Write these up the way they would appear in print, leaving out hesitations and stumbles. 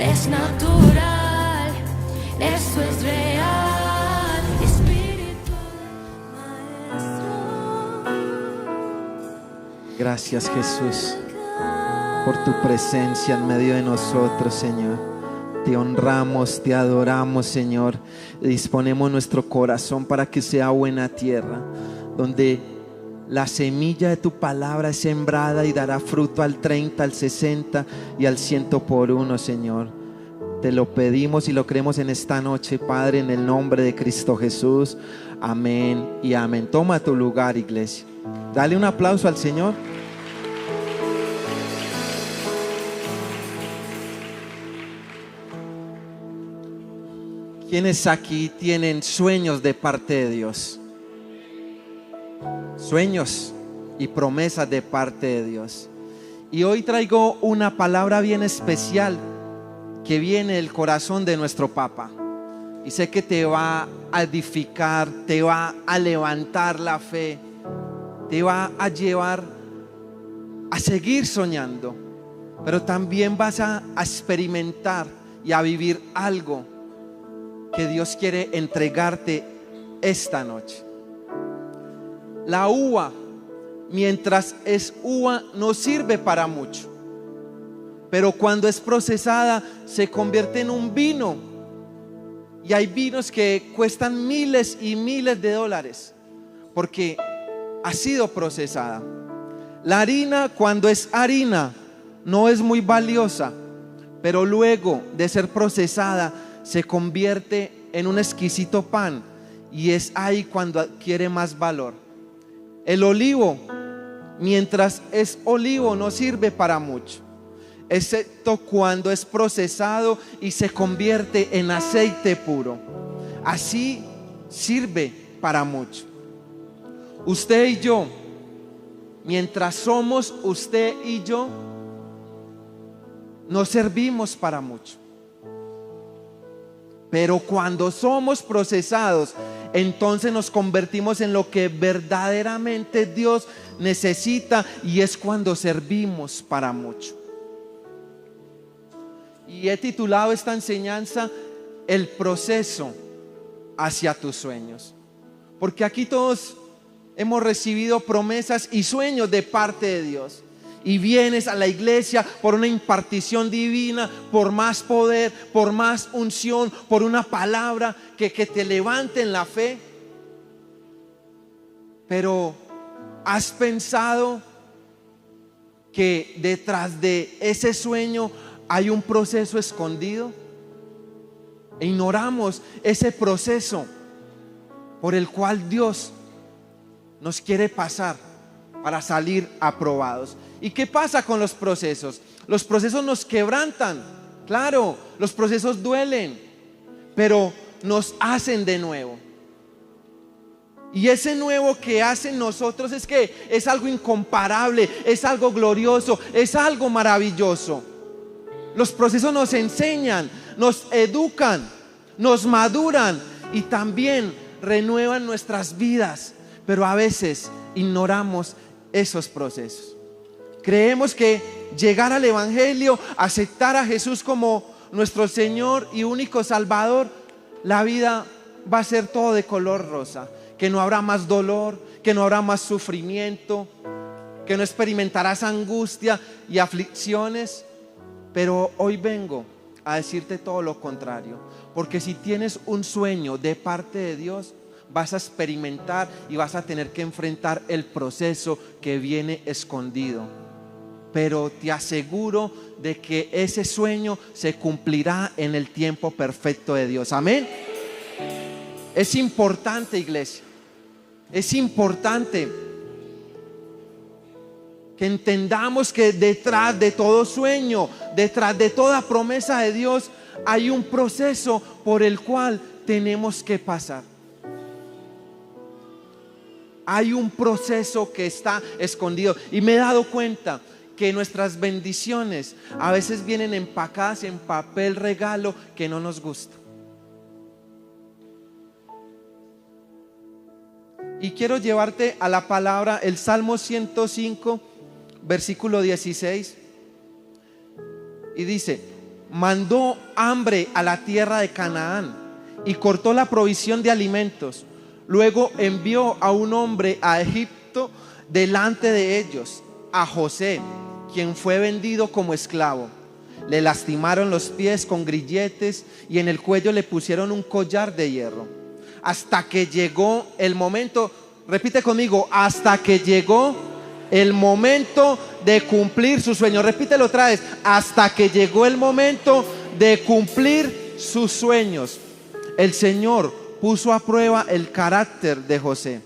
es natural, esto es real, Espíritu Maestro. Gracias, Jesús, por tu presencia en medio de nosotros, Señor. Te honramos, te adoramos, Señor. Disponemos nuestro corazón para que sea buena tierra, donde la semilla de tu palabra es sembrada y dará fruto al 30, al 60 y al 100 por uno, Señor. Te lo pedimos y lo creemos en esta noche, Padre, en el nombre de Cristo Jesús. Amén y amén. Toma tu lugar, iglesia. Dale un aplauso al Señor. ¿Quiénes aquí tienen sueños de parte de Dios? Sueños y promesas de parte de Dios. Y hoy traigo una palabra bien especial que viene del corazón de nuestro Papa. Y sé que te va a edificar, te va a levantar la fe, te va a llevar a seguir soñando, pero también vas a experimentar y a vivir algo que Dios quiere entregarte esta noche. La uva, mientras es uva, no sirve para mucho, pero cuando es procesada se convierte en un vino. Y hay vinos que cuestan miles y miles de dólares porque ha sido procesada. La harina, cuando es harina, no es muy valiosa, pero luego de ser procesada se convierte en un exquisito pan, y es ahí cuando adquiere más valor. El olivo, mientras es olivo, no sirve para mucho, excepto cuando es procesado y se convierte en aceite puro. Así sirve para mucho. Usted y yo, mientras somos usted y yo, no servimos para mucho. Pero cuando somos procesados, entonces nos convertimos en lo que verdaderamente Dios necesita, y es cuando servimos para mucho. Y he titulado esta enseñanza El proceso hacia tus sueños, porque aquí todos hemos recibido promesas y sueños de parte de Dios, y vienes a la iglesia por una impartición divina, por más poder, por más unción, por una palabra que te levante en la fe. Pero ¿has pensado que detrás de ese sueño hay un proceso escondido? E ignoramos ese proceso por el cual Dios nos quiere pasar para salir aprobados. ¿Y qué pasa con los procesos? Los procesos nos quebrantan, claro, los procesos duelen, pero nos hacen de nuevo. Y ese nuevo que hacen nosotros es que es algo incomparable, es algo glorioso, es algo maravilloso. Los procesos nos enseñan, nos educan, nos maduran y también renuevan nuestras vidas, pero a veces ignoramos esos procesos. Creemos que llegar al Evangelio, aceptar a Jesús como nuestro Señor y único Salvador, la vida va a ser todo de color rosa, que no habrá más dolor, que no habrá más sufrimiento, que no experimentarás angustia y aflicciones. Pero hoy vengo a decirte todo lo contrario, porque si tienes un sueño de parte de Dios, vas a experimentar y vas a tener que enfrentar el proceso que viene escondido. Pero te aseguro de que ese sueño se cumplirá en el tiempo perfecto de Dios. Amén. Es importante, iglesia, es importante que entendamos que detrás de todo sueño, detrás de toda promesa de Dios, hay un proceso por el cual tenemos que pasar. Hay un proceso que está escondido, y me he dado cuenta que nuestras bendiciones a veces vienen empacadas en papel regalo que no nos gusta. Y quiero llevarte a la palabra, el Salmo 105, versículo 16, y dice: mandó hambre a la tierra de Canaán y cortó la provisión de alimentos. Luego envió a un hombre a Egipto delante de ellos, a José, quien fue vendido como esclavo. Le lastimaron los pies con grilletes y en el cuello le pusieron un collar de hierro. Hasta que llegó el momento, repite conmigo, hasta que llegó el momento de cumplir su sueño. Repítelo otra vez, hasta que llegó el momento de cumplir sus sueños. El Señor puso a prueba el carácter de José.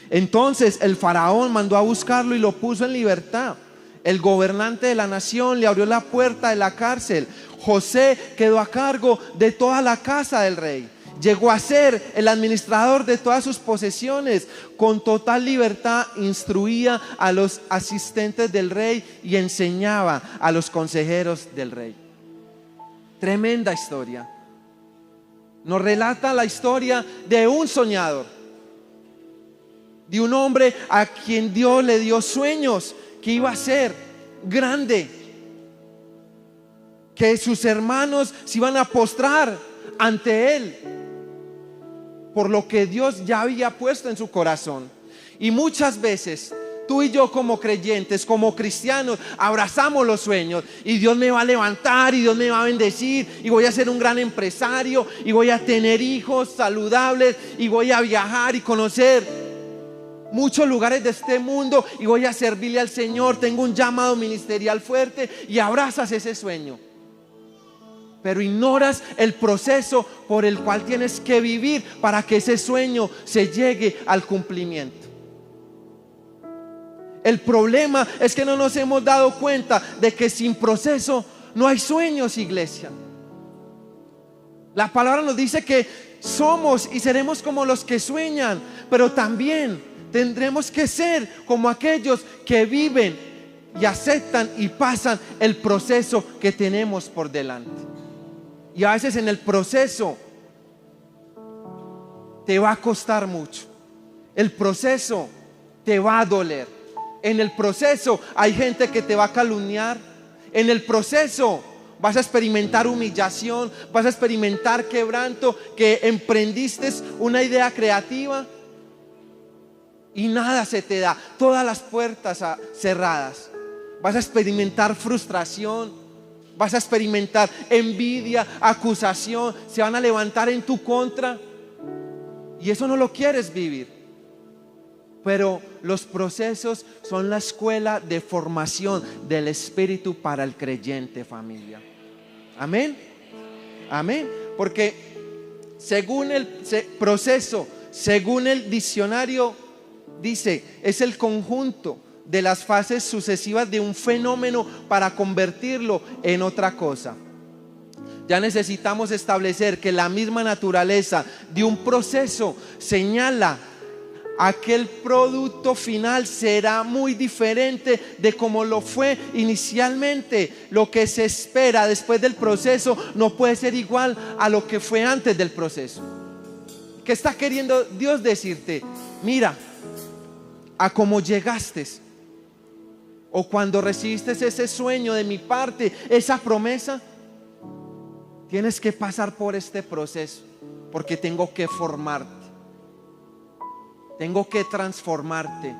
Entonces el faraón mandó a buscarlo y lo puso en libertad. El gobernante de la nación le abrió la puerta de la cárcel. José quedó a cargo de toda la casa del rey. Llegó a ser el administrador de todas sus posesiones. Con total libertad instruía a los asistentes del rey y enseñaba a los consejeros del rey. Tremenda historia. Nos relata la historia de un soñador, de un hombre a quien Dios le dio sueños, que iba a ser grande, que sus hermanos se iban a postrar ante él por lo que Dios ya había puesto en su corazón. Y muchas veces tú y yo como creyentes, como cristianos, abrazamos los sueños y Dios me va a levantar y Dios me va a bendecir y voy a ser un gran empresario y voy a tener hijos saludables y voy a viajar y conocer muchos lugares de este mundo y voy a servirle al Señor. Tengo un llamado ministerial fuerte y abrazas ese sueño, pero ignoras el proceso por el cual tienes que vivir para que ese sueño se llegue al cumplimiento. El problema es que no nos hemos dado cuenta de que sin proceso no hay sueños, iglesia. La palabra nos dice que somos y seremos como los que sueñan, pero también tendremos que ser como aquellos que viven y aceptan y pasan el proceso que tenemos por delante. Y a veces en el proceso te va a costar mucho. El proceso te va a doler. En el proceso hay gente que te va a calumniar. En el proceso vas a experimentar humillación, vas a experimentar quebranto, que emprendiste una idea creativa y nada se te da, todas las puertas cerradas. Vas a experimentar frustración, vas a experimentar envidia, acusación, se van a levantar en tu contra y eso no lo quieres vivir. Pero los procesos son la escuela de formación del espíritu para el creyente, familia. Amén. Amén. Porque según el proceso, según el diccionario, dice, es el conjunto de las fases sucesivas de un fenómeno para convertirlo en otra cosa. Ya necesitamos establecer que la misma naturaleza de un proceso señala aquel producto final será muy diferente de como lo fue inicialmente. Lo que se espera después del proceso no puede ser igual a lo que fue antes del proceso. ¿Qué está queriendo Dios decirte? Mira, a cómo llegaste, o cuando recibiste ese sueño de mi parte, esa promesa, tienes que pasar por este proceso, porque tengo que formarte. Tengo que transformarte,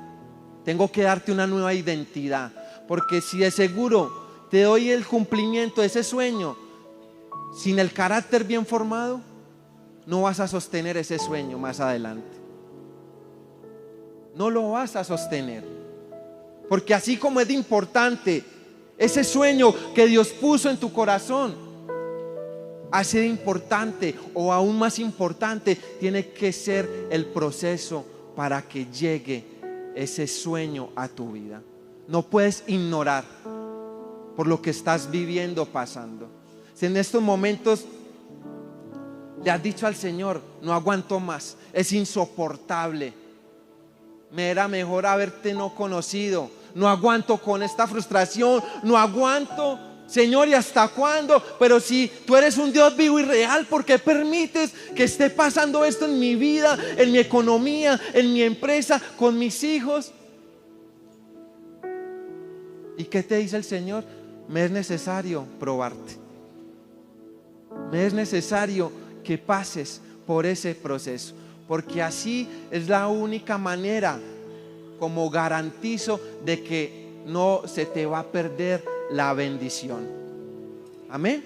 tengo que darte una nueva identidad, porque si de seguro te doy el cumplimiento de ese sueño, sin el carácter bien formado, no vas a sostener ese sueño más adelante. No lo vas a sostener, porque así como es de importante ese sueño que Dios puso en tu corazón, así de importante o aún más importante tiene que ser el proceso para que llegue ese sueño a tu vida. No puedes ignorar por lo que estás viviendo, pasando. Si en estos momentos le has dicho al Señor, no aguanto más, es insoportable, me era mejor haberte no conocido, no aguanto con esta frustración, no aguanto, Señor, ¿y hasta cuándo? Pero si tú eres un Dios vivo y real, ¿por qué permites que esté pasando esto en mi vida, en mi economía, en mi empresa, con mis hijos? ¿Y qué te dice el Señor? Me es necesario probarte. Me es necesario que pases por ese proceso, porque así es la única manera como garantizo de que no se te va a perder la bendición. Amén.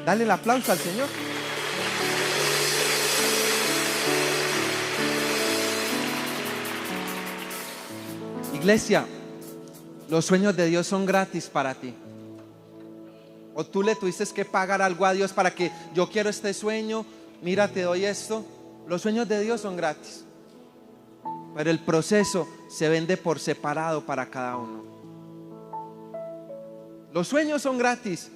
Dale el aplauso al Señor. Iglesia, los sueños de Dios son gratis para ti. O tú le tuviste que pagar algo a Dios para que yo quiero este sueño, mira, te doy esto. Los sueños de Dios son gratis, pero el proceso se vende por separado para cada uno. Los sueños son gratis,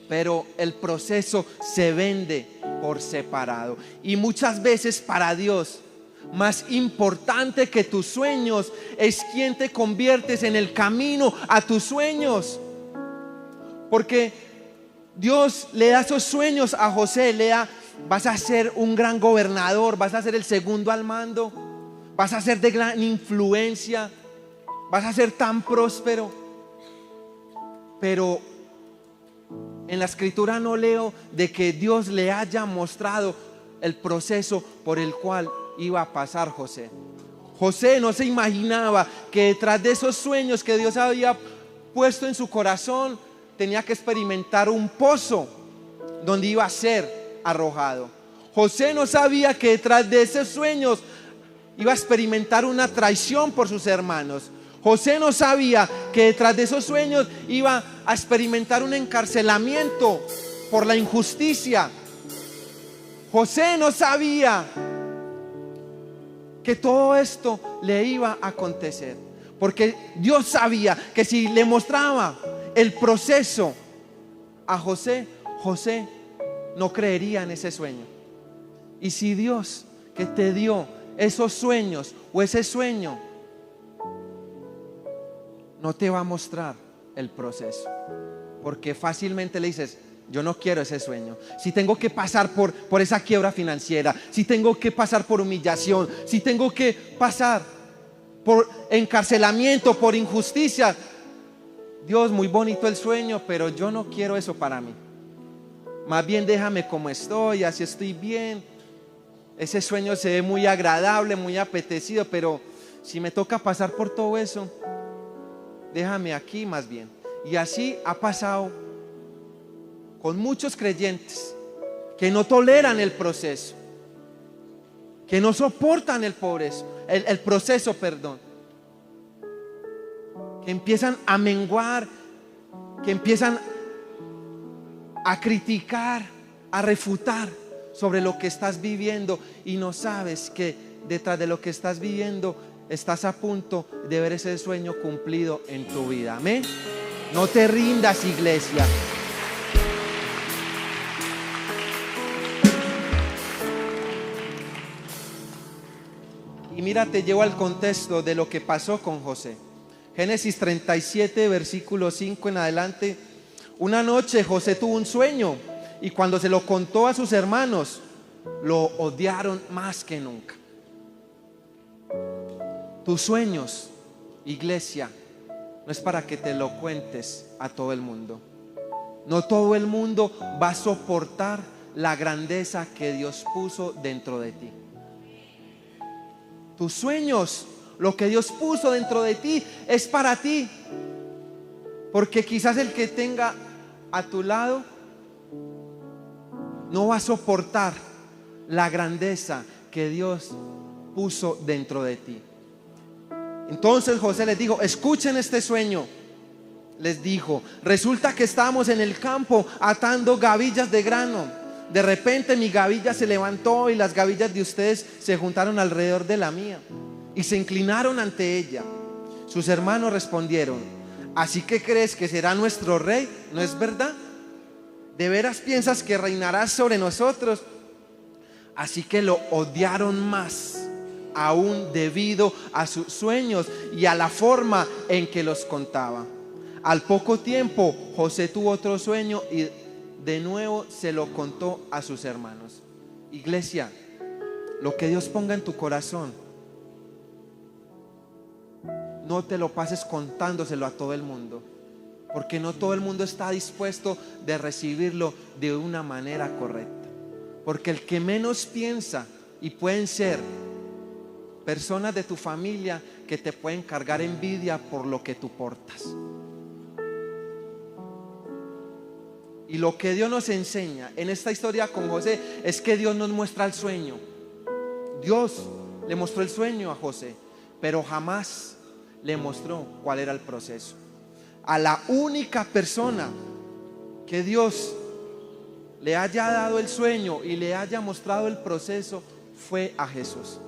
pero el proceso se vende por separado. Y muchas veces para Dios, más importante que tus sueños es quien te conviertes en el camino a tus sueños. Porque Dios le da esos sueños a José, le da: vas a ser un gran gobernador, vas a ser el segundo al mando, vas a ser de gran influencia, vas a ser tan próspero. Pero en la escritura no leo de que Dios le haya mostrado el proceso por el cual iba a pasar José. José no se imaginaba que detrás de esos sueños que Dios había puesto en su corazón tenía que experimentar un pozo donde iba a ser arrojado. José no sabía que detrás de esos sueños iba a experimentar una traición por sus hermanos. José no sabía que detrás de esos sueños iba a experimentar un encarcelamiento por la injusticia. José no sabía que todo esto le iba a acontecer, porque Dios sabía que si le mostraba el proceso a José, José no creería en ese sueño. Y si Dios que te dio esos sueños o ese sueño no te va a mostrar el proceso, porque fácilmente le dices: yo no quiero ese sueño. Si tengo que pasar por esa quiebra financiera, si tengo que pasar por humillación, si tengo que pasar por encarcelamiento, por injusticia, Dios, muy bonito el sueño, pero yo no quiero eso para mí. Más bien déjame como estoy, así estoy bien. Ese sueño se ve muy agradable, muy apetecido, pero si me toca pasar por todo eso, déjame aquí más bien. Y así ha pasado con muchos creyentes que no toleran el proceso, que no soportan el proceso, que empiezan a menguar, que empiezan a criticar, a refutar sobre lo que estás viviendo, y no sabes que detrás de lo que estás viviendo estás a punto de ver ese sueño cumplido en tu vida. Amén. No te rindas, iglesia. Y mira, te llevo al contexto de lo que pasó con José. Génesis 37, versículo 5 en adelante. Una noche José tuvo un sueño, y cuando se lo contó a sus hermanos, lo odiaron más que nunca. Tus sueños, iglesia, no es para que te lo cuentes a todo el mundo. No todo el mundo va a soportar la grandeza que Dios puso dentro de ti. Tus sueños, lo que Dios puso dentro de ti, es para ti. Porque quizás el que tenga a tu lado no va a soportar la grandeza que Dios puso dentro de ti. Entonces José les dijo: escuchen este sueño. Les dijo: resulta que estábamos en el campo atando gavillas de grano. De repente mi gavilla se levantó y las gavillas de ustedes se juntaron alrededor de la mía y se inclinaron ante ella. Sus hermanos respondieron: ¿así que crees que será nuestro rey? ¿No es verdad? ¿De veras piensas que reinarás sobre nosotros? Así que lo odiaron más aún debido a sus sueños y a la forma en que los contaba. Al poco tiempo José tuvo otro sueño y de nuevo se lo contó a sus hermanos. Iglesia, lo que Dios ponga en tu corazón, no te lo pases contándoselo a todo el mundo. porque no todo el mundo está dispuesto de recibirlo de una manera correcta. Porque el que menos piensa, y pueden ser personas de tu familia que te pueden cargar envidia por lo que tú portas. Y lo que Dios nos enseña en esta historia con José es que Dios nos muestra el sueño. Dios le mostró el sueño a José, pero jamás le mostró cuál era el proceso. A la única persona que Dios le haya dado el sueño y le haya mostrado el proceso fue a Jesús.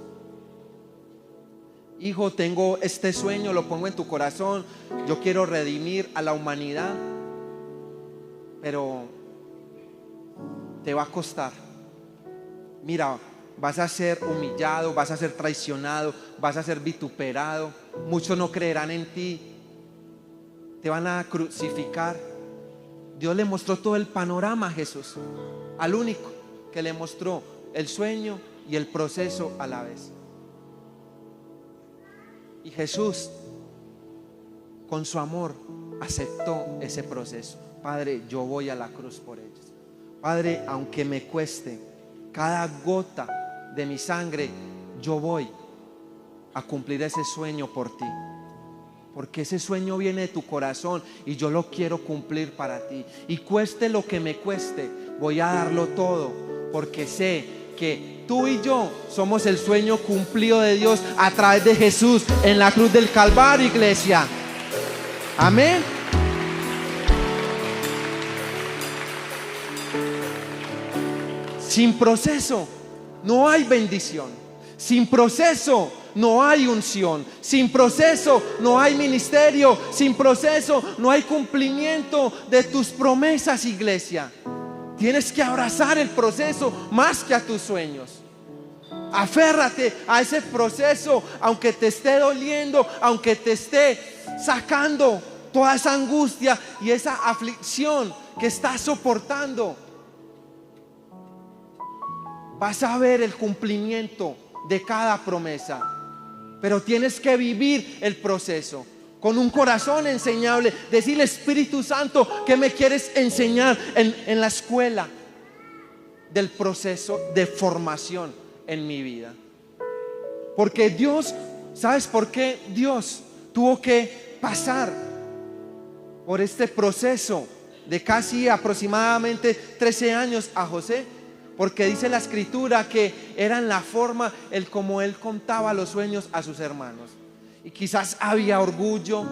Hijo, tengo este sueño, lo pongo en tu corazón. Yo quiero redimir a la humanidad, pero te va a costar. Mira, vas a ser humillado, vas a ser traicionado, vas a ser vituperado. Muchos no creerán en ti, te van a crucificar. Dios le mostró todo el panorama a Jesús, al único que le mostró el sueño y el proceso a la vez. Y Jesús, con su amor, aceptó ese proceso. Padre, yo voy a la cruz por ellos. Padre, aunque me cueste cada gota de mi sangre, yo voy a cumplir ese sueño por ti. Porque ese sueño viene de tu corazón y yo lo quiero cumplir para ti. Y cueste lo que me cueste, voy a darlo todo, porque sé que tú y yo somos el sueño cumplido de Dios a través de Jesús en la cruz del Calvario, iglesia. Amén. Sin proceso no hay bendición. Sin proceso no hay unción. Sin proceso no hay ministerio. Sin proceso no hay cumplimiento de tus promesas, iglesia. Tienes que abrazar el proceso más que a tus sueños. Aférrate a ese proceso, aunque te esté doliendo, aunque te esté sacando toda esa angustia y esa aflicción que estás soportando. Vas a ver el cumplimiento de cada promesa, pero tienes que vivir el proceso con un corazón enseñable. Decirle: Espíritu Santo, ¿qué me quieres enseñar en la escuela del proceso de formación en mi vida? Porque Dios, ¿sabes por qué Dios tuvo que pasar por este proceso de casi aproximadamente 13 años a José? Porque dice la escritura que era en la forma como él contaba los sueños a sus hermanos. Y quizás había orgullo,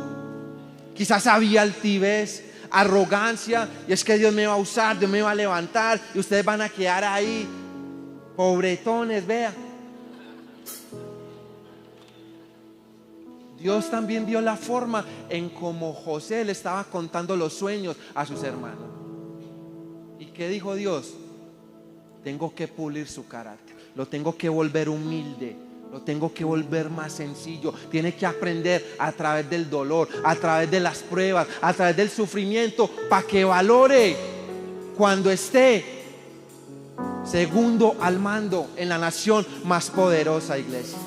quizás había altivez, arrogancia. Y es que Dios me va a usar, Dios me va a levantar y ustedes van a quedar ahí pobretones, vea. Dios también vio la forma en cómo José le estaba contando los sueños a sus hermanos. ¿Y qué dijo Dios? Tengo que pulir su carácter, lo tengo que volver humilde, lo tengo que volver más sencillo. Tiene que aprender a través del dolor, a través de las pruebas, a través del sufrimiento, para que valore cuando esté segundo al mando en la nación más poderosa, iglesia.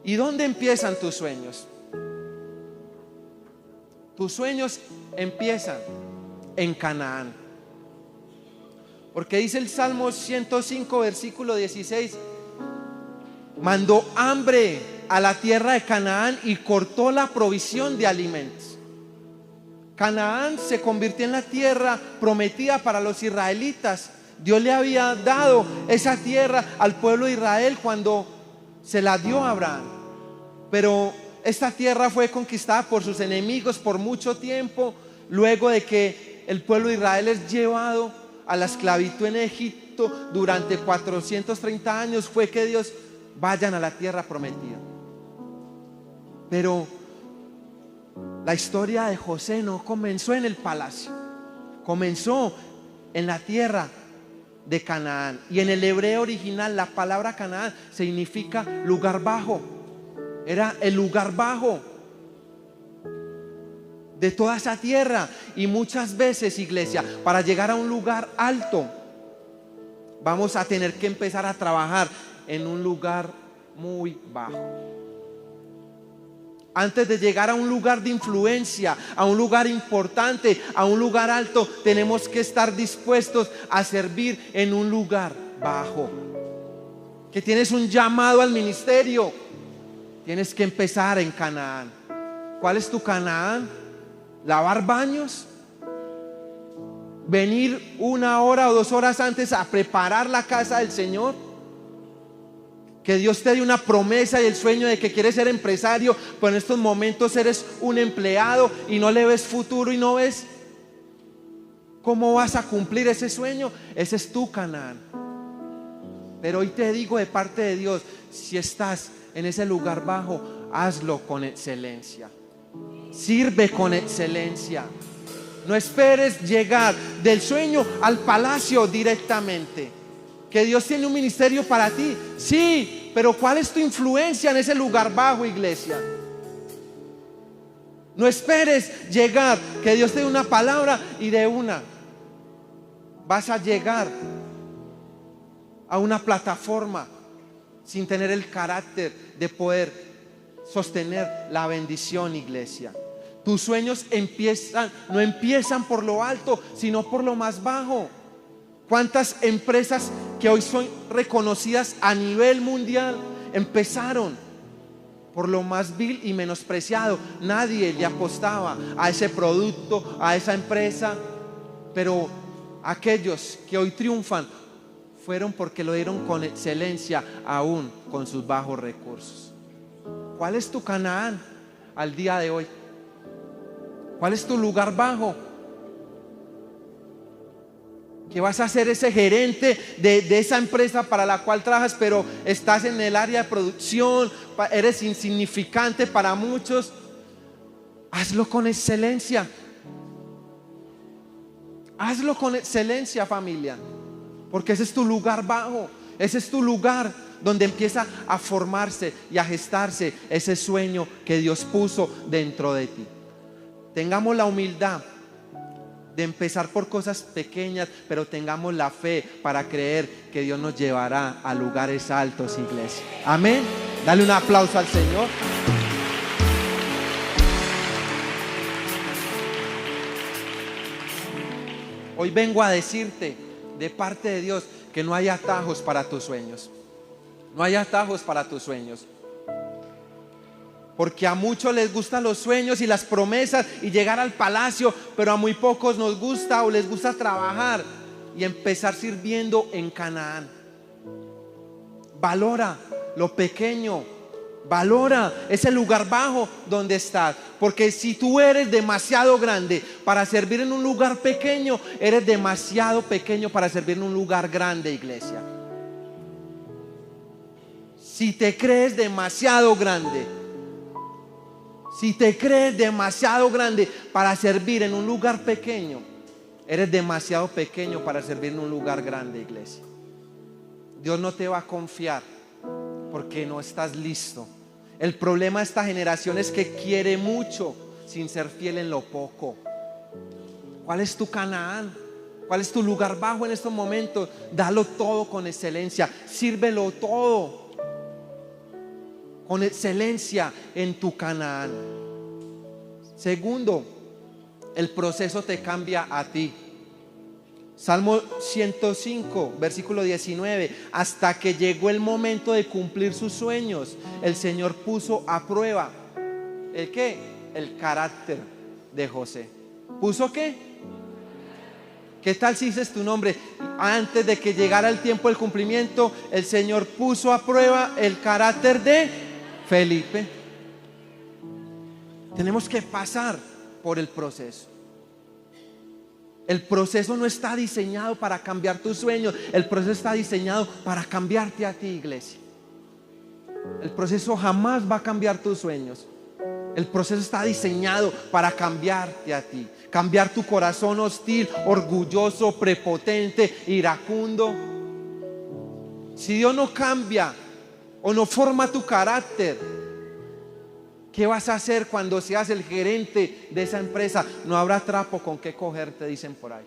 ¿Y dónde empiezan tus sueños? Tus sueños empiezan en Canaán. Porque dice el Salmo 105, versículo 16: mandó hambre a la tierra de Canaán y cortó la provisión de alimentos. Canaán se convirtió en la tierra prometida para los israelitas. Dios le había dado esa tierra al pueblo de Israel cuando se la dio a Abraham. Pero esta tierra fue conquistada por sus enemigos por mucho tiempo. Luego de que el pueblo de Israel es llevado a la esclavitud en Egipto durante 430 años, fue que Dios: vayan a la tierra prometida. Pero la historia de José no comenzó en el palacio, comenzó en la tierra de Canaán. Y en el hebreo original la palabra Canaán significa lugar bajo. Era el lugar bajo de toda esa tierra. Y muchas veces, iglesia, para llegar a un lugar alto vamos a tener que empezar a trabajar en un lugar muy bajo. Antes de llegar a un lugar de influencia, a un lugar importante, a un lugar alto, tenemos que estar dispuestos a servir en un lugar bajo. Que tienes un llamado al ministerio, tienes que empezar en Canaán. ¿Cuál es tu Canaán? ¿Lavar baños? ¿Venir 1 hora o 2 horas antes a preparar la casa del Señor? Que Dios te dé una promesa y el sueño de que quieres ser empresario, pero en estos momentos eres un empleado y no le ves futuro y no ves cómo vas a cumplir ese sueño. Ese es tu Canaán. Pero hoy te digo de parte de Dios, si estás en ese lugar bajo, hazlo con excelencia. Sirve con excelencia. No esperes llegar del sueño al palacio directamente. Que Dios tiene un ministerio para ti, sí, pero ¿cuál es tu influencia en ese lugar bajo, iglesia? No esperes llegar, que Dios te dé una palabra y de una vas a llegar a una plataforma sin tener el carácter de poder sostener la bendición, iglesia. Tus sueños no empiezan por lo alto, sino por lo más bajo. ¿Cuántas empresas que hoy son reconocidas a nivel mundial empezaron por lo más vil y menospreciado? Nadie le apostaba a ese producto, a esa empresa, pero aquellos que hoy triunfan fueron porque lo dieron con excelencia, aún con sus bajos recursos. ¿Cuál es tu Canaán al día de hoy? ¿Cuál es tu lugar bajo? Que vas a ser ese gerente de esa empresa para la cual trabajas, pero estás en el área de producción, eres insignificante para muchos. Hazlo con excelencia. Hazlo con excelencia, familia, porque ese es tu lugar bajo. Ese es tu lugar donde empieza a formarse y a gestarse ese sueño que Dios puso dentro de ti. Tengamos la humildad de empezar por cosas pequeñas, pero tengamos la fe para creer que Dios nos llevará a lugares altos, iglesia. Amén. Dale un aplauso al Señor. Hoy vengo a decirte de parte de Dios que no hay atajos para tus sueños. No hay atajos para tus sueños. Porque a muchos les gustan los sueños y las promesas y llegar al palacio, pero a muy pocos nos gusta o les gusta trabajar y empezar sirviendo en Canaán. Valora lo pequeño, valora ese lugar bajo donde estás, porque si tú eres demasiado grande para servir en un lugar pequeño, eres demasiado pequeño para servir en un lugar grande, iglesia. Si te crees demasiado grande, si te crees demasiado grande para servir en un lugar pequeño, eres demasiado pequeño para servir en un lugar grande, iglesia. Dios no te va a confiar porque no estás listo. El problema de esta generación es que quiere mucho sin ser fiel en lo poco. ¿Cuál es tu Canaán? ¿Cuál es tu lugar bajo en estos momentos? Dalo todo con excelencia. Sírvelo todo con excelencia en tu Canaán. Segundo, el proceso te cambia a ti. Salmo 105, versículo 19. Hasta que llegó el momento de cumplir sus sueños, el Señor puso a prueba ¿el qué? El carácter de José. ¿Puso qué? ¿Qué tal si dices tu nombre? Antes de que llegara el tiempo del cumplimiento, el Señor puso a prueba el carácter de Felipe. Tenemos que pasar por el proceso. El proceso no está diseñado para cambiar tus sueños. El proceso está diseñado para cambiarte a ti, iglesia. El proceso jamás va a cambiar tus sueños. El proceso está diseñado para cambiarte a ti. Cambiar tu corazón hostil, orgulloso, prepotente, iracundo. Si Dios no cambia o no forma tu carácter, ¿qué vas a hacer cuando seas el gerente de esa empresa? No habrá trapo con qué coger, te dicen por ahí.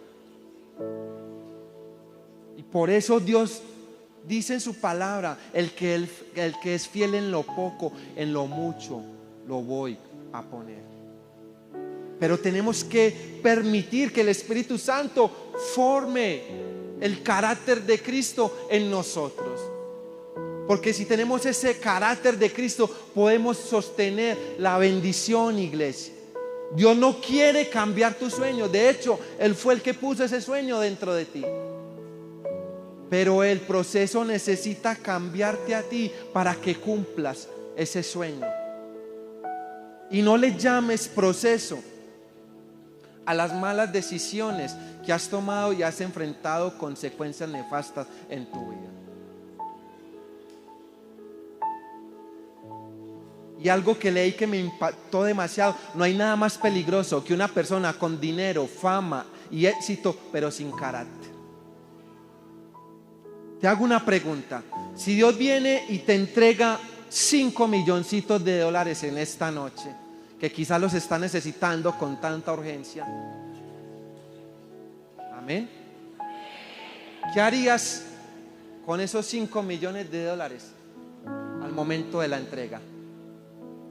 Y por eso Dios dice en su palabra: el que es fiel en lo poco, en lo mucho lo voy a poner. Pero tenemos que permitir que el Espíritu Santo forme el carácter de Cristo en nosotros. Porque si tenemos ese carácter de Cristo, podemos sostener la bendición, iglesia. Dios no quiere cambiar tu sueño. De hecho, Él fue el que puso ese sueño dentro de ti. Pero el proceso necesita cambiarte a ti para que cumplas ese sueño. Y no le llames proceso a las malas decisiones que has tomado y has enfrentado consecuencias nefastas en tu vida. Y algo que leí que me impactó demasiado: no hay nada más peligroso que una persona con dinero, fama y éxito, pero sin carácter. Te hago una pregunta: si Dios viene y te entrega 5 milloncitos de dólares en esta noche, que quizás los está necesitando con tanta urgencia, amén, ¿qué harías con esos 5 millones de dólares al momento de la entrega?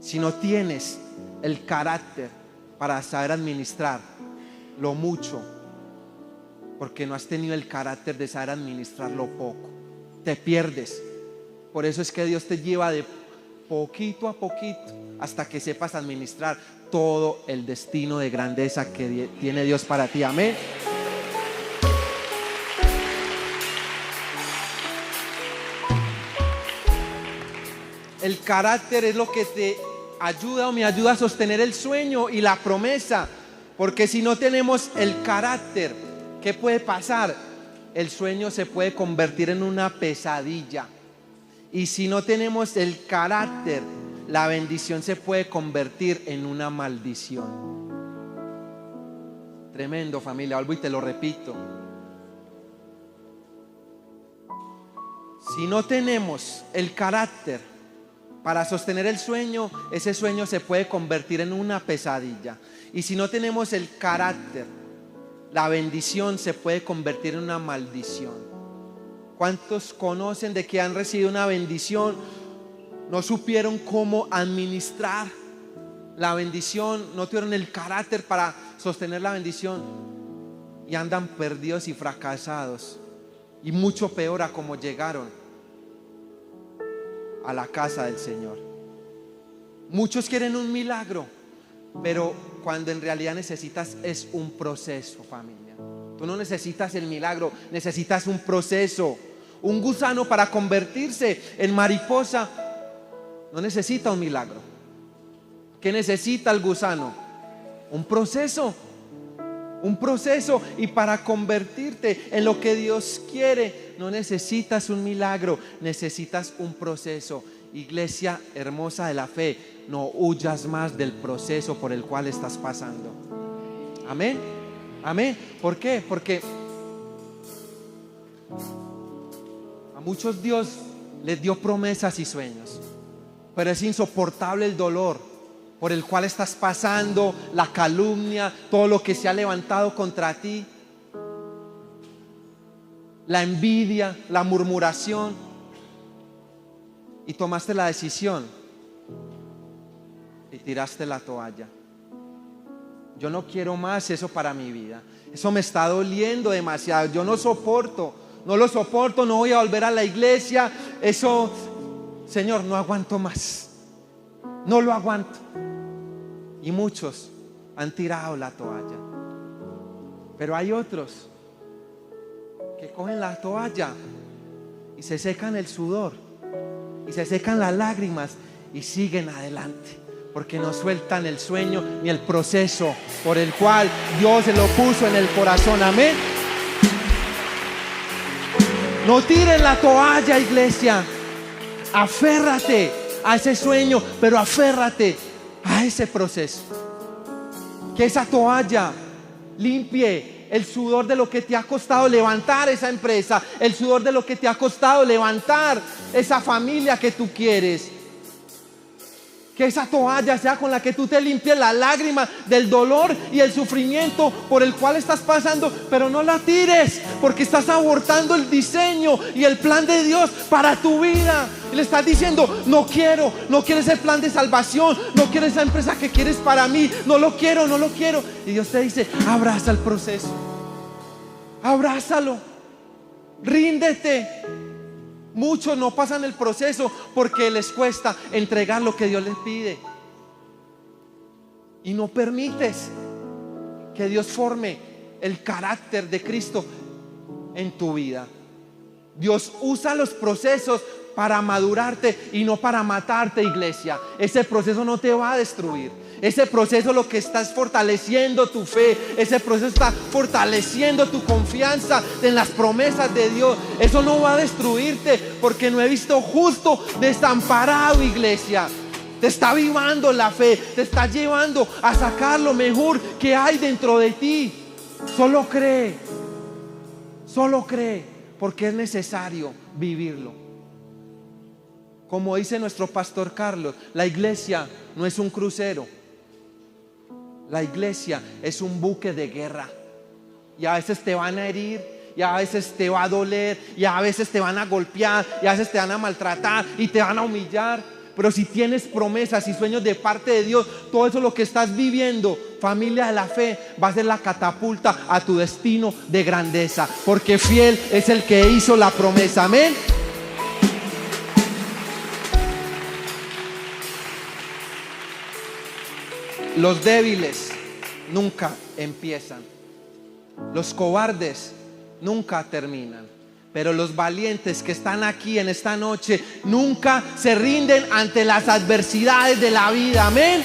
Si no tienes el carácter para saber administrar lo mucho, porque no has tenido el carácter de saber administrar lo poco, te pierdes. Por eso es que Dios te lleva de poquito a poquito hasta que sepas administrar todo el destino de grandeza que tiene Dios para ti. Amén. El carácter es lo que te ayuda o me ayuda a sostener el sueño y la promesa. Porque si no tenemos el carácter, ¿qué puede pasar? El sueño se puede convertir en una pesadilla. Y si no tenemos el carácter, la bendición se puede convertir en una maldición. Tremendo, familia. Vuelvo y te lo repito. Si no tenemos el carácter para sostener el sueño, ese sueño se puede convertir en una pesadilla. Y si no tenemos el carácter, la bendición se puede convertir en una maldición. ¿Cuántos conocen de que han recibido una bendición, no supieron cómo administrar la bendición, no tuvieron el carácter para sostener la bendición y andan perdidos y fracasados? Y mucho peor a cómo llegaron a la casa del Señor. Muchos quieren un milagro, pero cuando en realidad necesitas es un proceso, familia. Tú no necesitas el milagro, necesitas un proceso. Un gusano para convertirse en mariposa no necesita un milagro. ¿Qué necesita el gusano? Un proceso. Un proceso. Y para convertirte en lo que Dios quiere, no necesitas un milagro, necesitas un proceso. Iglesia hermosa de la fe, no huyas más del proceso por el cual estás pasando. Amén. Amén. ¿Por qué? Porque a muchos Dios les dio promesas y sueños, pero es insoportable el dolor por el cual estás pasando, la calumnia, todo lo que se ha levantado contra ti, la envidia, la murmuración, y tomaste la decisión y tiraste la toalla. Yo no quiero más eso para mi vida, eso me está doliendo demasiado, yo no soporto, no lo soporto, no voy a volver a la iglesia, eso, Señor, no aguanto más, no lo aguanto. Y muchos han tirado la toalla, pero hay otros que cogen la toalla y se secan el sudor y se secan las lágrimas y siguen adelante, porque no sueltan el sueño ni el proceso por el cual Dios se lo puso en el corazón. Amén. No tiren la toalla, iglesia. Aférrate a ese sueño, pero aférrate a ese proceso. Que esa toalla limpie el sudor de lo que te ha costado levantar esa empresa, el sudor de lo que te ha costado levantar esa familia que tú quieres. Que esa toalla sea con la que tú te limpies la lágrima del dolor y el sufrimiento por el cual estás pasando, pero no la tires, porque estás abortando el diseño y el plan de Dios para tu vida. Y le estás diciendo, no quiero ese plan de salvación, no quiero esa empresa que quieres para mí, no lo quiero. Y Dios te dice, abraza el proceso, abrázalo, ríndete. Muchos no pasan el proceso porque les cuesta entregar lo que Dios les pide. Y no permites que Dios forme el carácter de Cristo en tu vida. Dios usa los procesos para madurarte y no para matarte, iglesia. Ese proceso no te va a destruir. Ese proceso lo que está es fortaleciendo tu fe. Ese proceso está fortaleciendo tu confianza en las promesas de Dios. Eso no va a destruirte, porque no he visto justo desamparado, iglesia. Te está avivando la fe, te está llevando a sacar lo mejor que hay dentro de ti. Solo cree, porque es necesario vivirlo. Como dice nuestro pastor Carlos, la iglesia no es un crucero. La iglesia es un buque de guerra. Y a veces te van a herir, y a veces te va a doler, y a veces te van a golpear, y a veces te van a maltratar y te van a humillar. Pero si tienes promesas y sueños de parte de Dios, todo eso lo que estás viviendo, familia de la fe, va a ser la catapulta a tu destino de grandeza, porque fiel es el que hizo la promesa. Amén. Los débiles nunca empiezan, los cobardes nunca terminan, pero los valientes que están aquí en esta noche nunca se rinden ante las adversidades de la vida. Amén,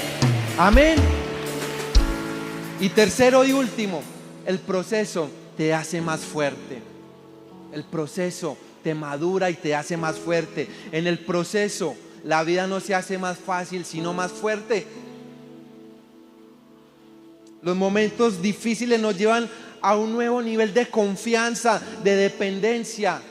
amén. Y tercero y último, el proceso te hace más fuerte. El proceso te madura y te hace más fuerte. En el proceso la vida no se hace más fácil, sino más fuerte. Los momentos difíciles nos llevan a un nuevo nivel de confianza, de dependencia,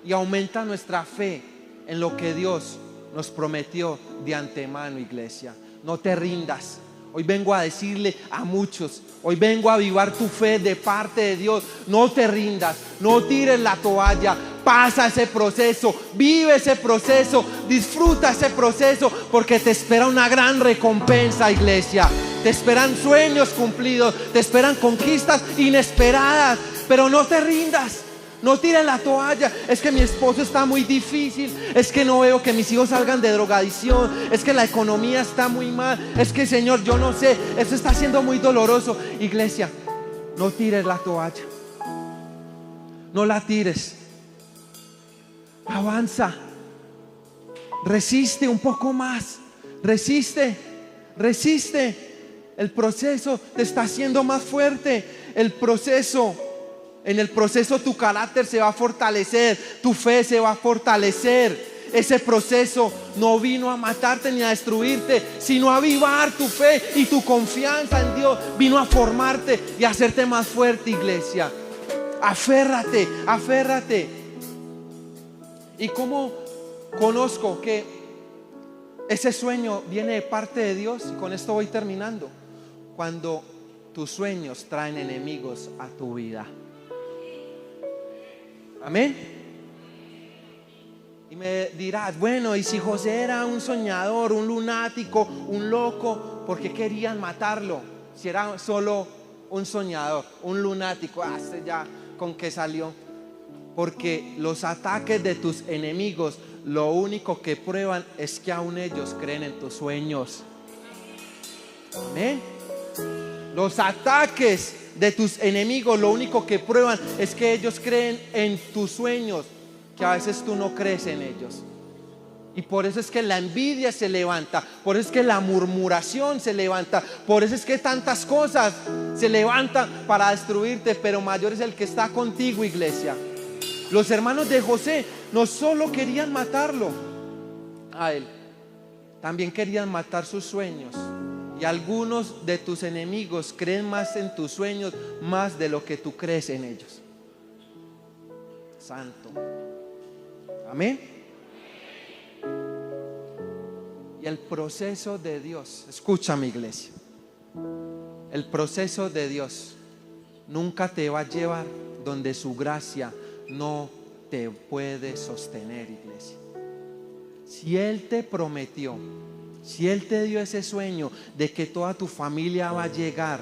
y aumenta nuestra fe en lo que Dios nos prometió de antemano, iglesia. No te rindas. Hoy vengo a decirle a muchos, hoy vengo a avivar tu fe de parte de Dios. No te rindas, no tires la toalla. Pasa ese proceso, vive ese proceso, disfruta ese proceso, porque te espera una gran recompensa, iglesia. Te esperan sueños cumplidos, te esperan conquistas inesperadas. Pero no te rindas, no tires la toalla. Es que mi esposo está muy difícil, es que no veo que mis hijos salgan de drogadicción, es que la economía está muy mal, es que, Señor, yo no sé, esto está siendo muy doloroso. Iglesia, no tires la toalla, no la tires. Avanza, resiste un poco más, resiste. El proceso te está haciendo más fuerte. En el proceso tu carácter se va a fortalecer, tu fe se va a fortalecer. Ese proceso no vino a matarte ni a destruirte, sino a avivar tu fe y tu confianza en Dios. Vino a formarte y a hacerte más fuerte, iglesia. Aférrate. ¿Y cómo conozco que ese sueño viene de parte de Dios? Y con esto voy terminando. Cuando tus sueños traen enemigos a tu vida. Amén. Y me dirás, bueno, ¿y si José era un soñador, un lunático, un loco? ¿Por qué querían matarlo? Si era solo un soñador, un lunático, ya con qué salió. Porque los ataques de tus enemigos lo único que prueban es que aún ellos creen en tus sueños. Amén. Los ataques de tus enemigos lo único que prueban es que ellos creen en tus sueños, que a veces tú no crees en ellos. Y por eso es que la envidia se levanta, por eso es que la murmuración se levanta, por eso es que tantas cosas se levantan para destruirte. Pero mayor es el que está contigo, iglesia. Los hermanos de José no solo querían matarlo a él, también querían matar sus sueños. Y algunos de tus enemigos creen más en tus sueños, más de lo que tú crees en ellos. Santo. Amén. Y el proceso de Dios, escúchame, iglesia, el proceso de Dios nunca te va a llevar donde su gracia no te puede sostener, iglesia. Si Él te prometió, si Él te dio ese sueño de que toda tu familia va a llegar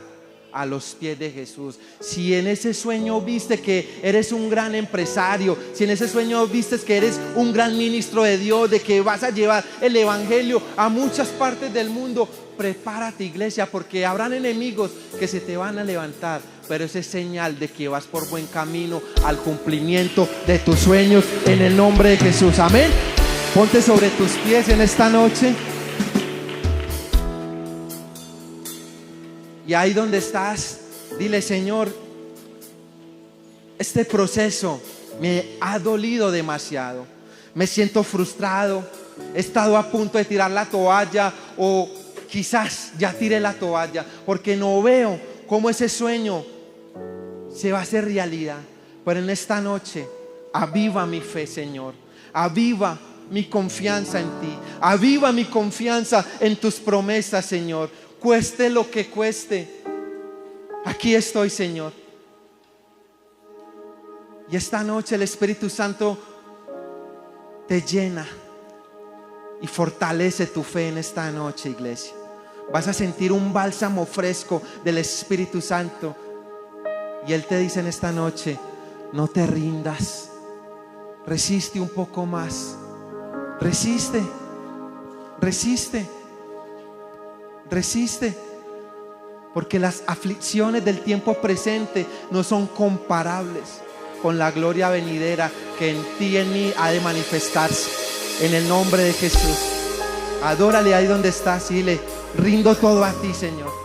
a los pies de Jesús, si en ese sueño viste que eres un gran empresario, si en ese sueño viste que eres un gran ministro de Dios, de que vas a llevar el evangelio a muchas partes del mundo, prepárate, iglesia, porque habrán enemigos que se te van a levantar, pero esa es señal de que vas por buen camino al cumplimiento de tus sueños, en el nombre de Jesús. Amén. Ponte sobre tus pies en esta noche. Y ahí donde estás, dile: Señor, este proceso me ha dolido demasiado. Me siento frustrado. He estado a punto de tirar la toalla, o quizás ya tiré la toalla, porque no veo cómo ese sueño se va a hacer realidad. Pero en esta noche, aviva mi fe, Señor. Aviva mi confianza en ti. Aviva mi confianza en tus promesas, Señor. Cueste lo que cueste, aquí estoy, Señor. Y esta noche el Espíritu Santo te llena y fortalece tu fe en esta noche, iglesia. Vas a sentir un bálsamo fresco del Espíritu Santo. Y Él te dice en esta noche: no te rindas, resiste un poco más. Resiste, resiste, resiste, porque las aflicciones del tiempo presente no son comparables con la gloria venidera que en ti y en mí ha de manifestarse. En el nombre de Jesús, adórale ahí donde estás y dile: rindo todo a ti, Señor.